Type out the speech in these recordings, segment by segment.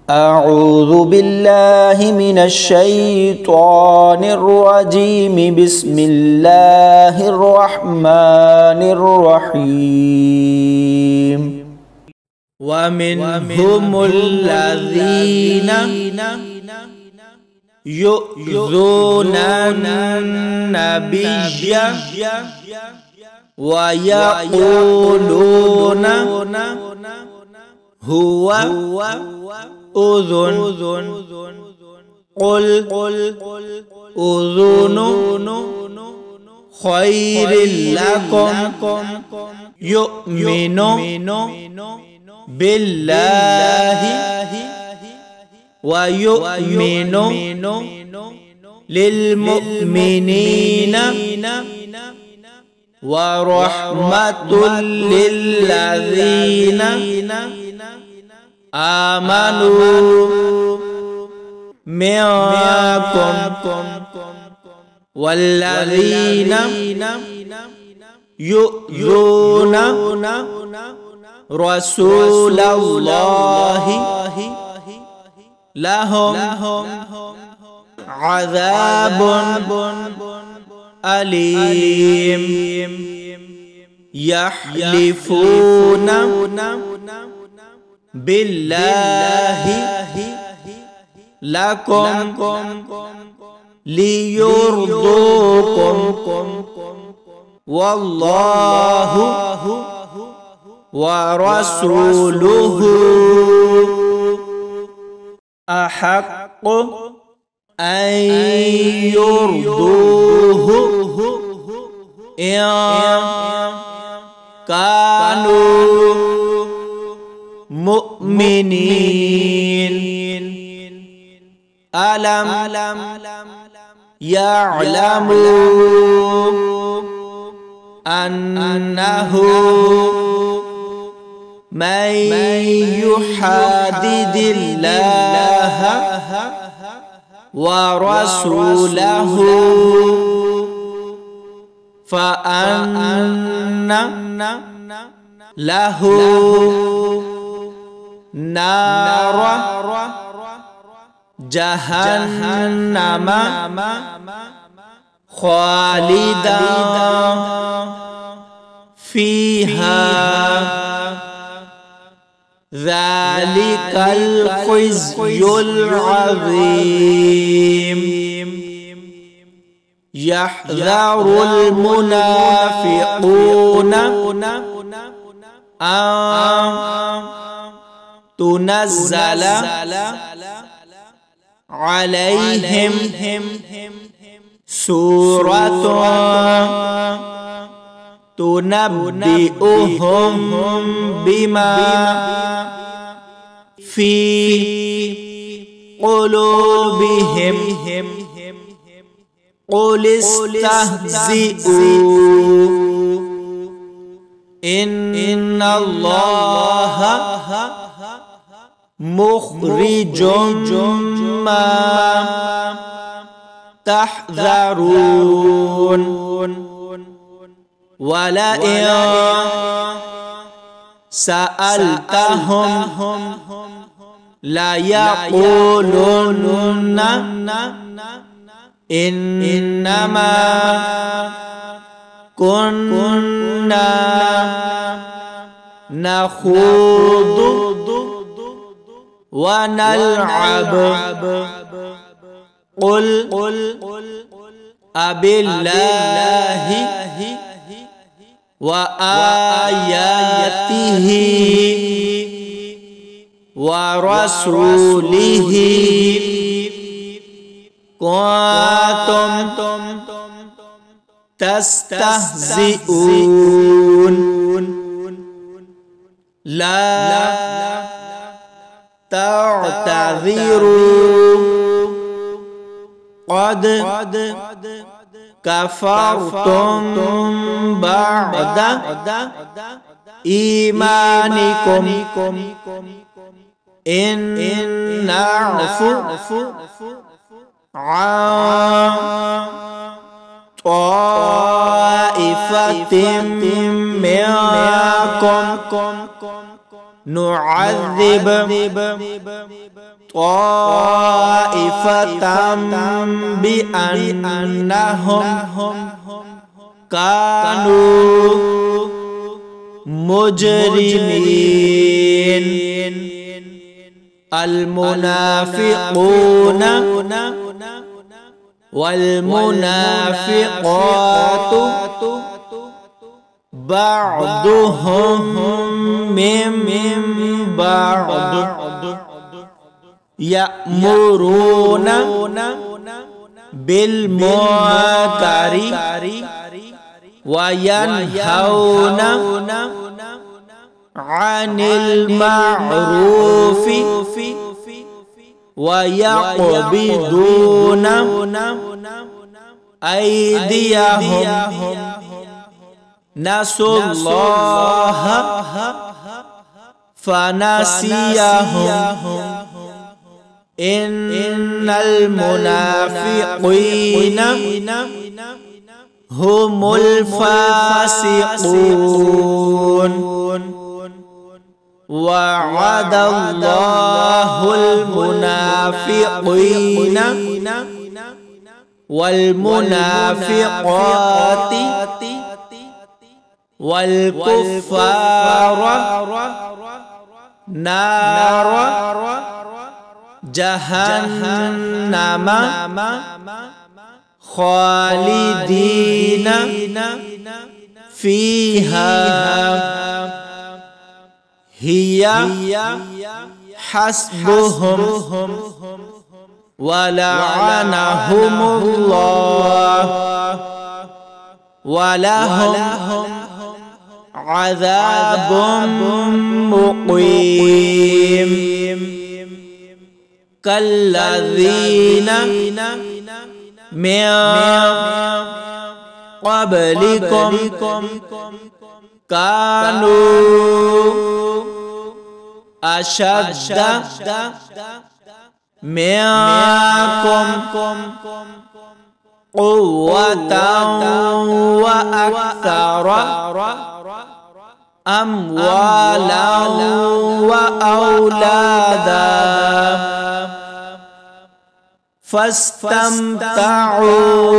أعوذ بالله من الشيطان الرجيم بسم الله الرحمن الرحيم ومنهم الذين يؤذون النبي ويقولون هو أذن قل أذن خير لكم يؤمن بالله ويؤمن للمؤمنين ورحمة للذين آمنوا منكم والذين يؤذون رسول الله لهم عذاب أليم يحلفون بالله لكم ليرضوكم والله ورسوله أحق أن يرضوه إن كانوا مؤمنين ألم يعلموا أنه من يحادد الله ورسوله فأن له نار جهنم خالدا فيها ذلك الخزي العظيم يحذر المنافقون أن تنزل عليهم سورة تنبئهم بما في قلوبهم قل استهزئوا إن الله مخرج ما تحذرون ولئن سألتهم ليقولن إنما كنا نخوض ونلعب قل أبالله وآياته ورسوله كنتم تستهزئون لا تعتذروا قد كفرتم بعد إيمانكم إن نعفو عن طائفة منكم نعذب طائفة بأنهم كانوا مجرمين المنافقون والمنافقات بعضهم من بعض يأمرون بالمنكر وينهون عن المعروف ويقبضون أيديهم نسوا الله فنسيهم إن المنافقين هم الفاسقون وعد الله المنافقين والمنافقات والكفار نار جهنم خالدين فيها هي حسبهم ولعنهم الله ولهم عذاب مقيم كالذين من قبلكم كانوا أشد منكم قوة وأكثر أموالا وأولادا فاستمتعوا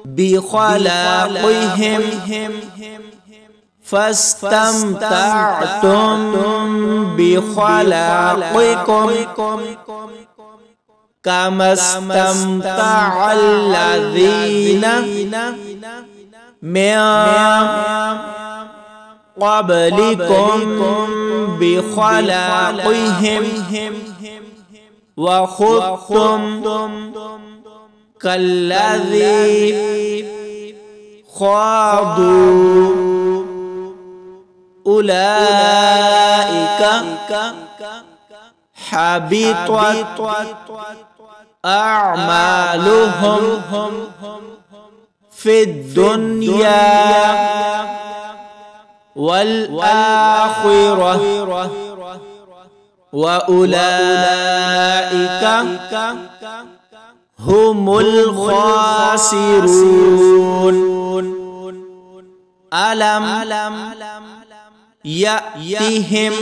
بخلاقهم فاستمتعتم بخلاقكم كما استمتع الذين من قبلكم بخلاقهم وخضتم كالذي خاضوا أولئك حبطت أعمالهم في الدنيا والآخرة وأولئك هم الخاسرون ألم يأتهم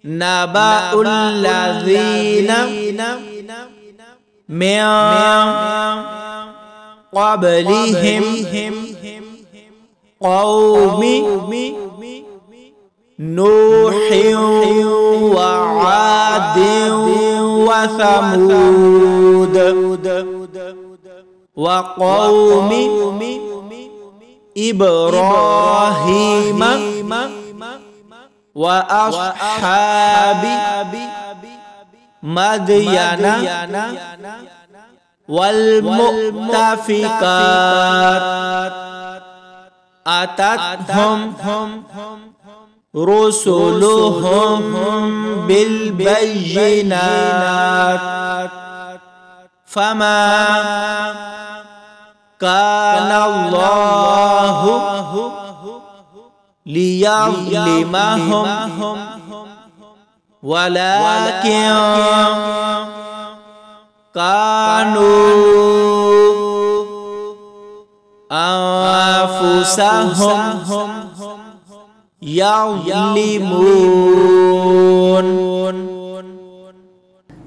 نبأ الذين من قبلهم قوم نوح وعاد وثمود وقوم إبراهيم وأصحاب مدين والمؤتفكات أتتهم رسلهم بالبينات فما كان الله ليظلمهم ولكن كانوا أنفسهم يظلمون